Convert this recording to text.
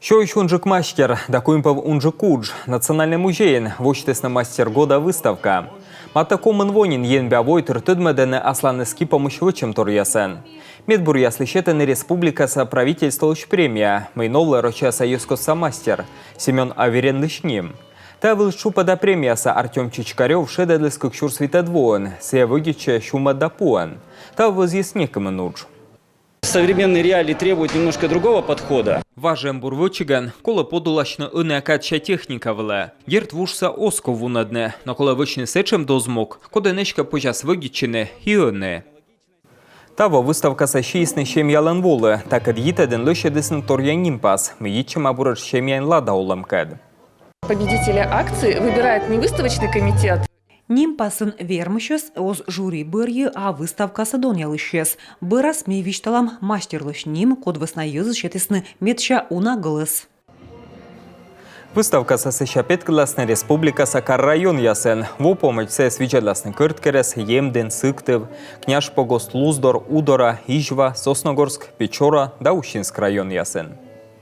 Що еще унжик мастер, да куимпов унжик кудж, национальный музей, вочтесна мастер года выставка. Мата комын вонин енбя войтыр түдмедене асланы скипомыш вычым турьясен. Медбур яслищетен республикаса правительство премия, мейновлы роча союзкоса мастер, Семен Аверен лишним. Та вылшупада премияса Артем Чичкарев шедадлескок шурсвита двоен, сия выгича шума дапуэн. Та возъясникам нудж. Современные реалии требуют немножко другого подхода. Важен бурвочиган, коли подолашно инекача техніка веле. Єрт вушса оско вунадне, но коли вичне сечем дозмок, коденечка почас вигічене і оне. Таво виставка са шіїсне щем'ялен воле, так ад'їтеден лише десен тор'янімпас, миїчем абураж щем'ян лада оламкед. Победителя акции выбирает не выставочный комитет. Нимпасын вермышес оз жюри бырьы, а выставка садонялышес. Бырас ми вишталам мастерлыш ним, код весна язычетесны метча уна глыс. Выставка са сещапеткаласна республика Сакар район ясен. Во помощь се свичадласны кырткерес, Емден, Сыктыв, Княж Погост Луздор, Удора, Ижва, Сосногорск, Печора, Даущинск район ясен.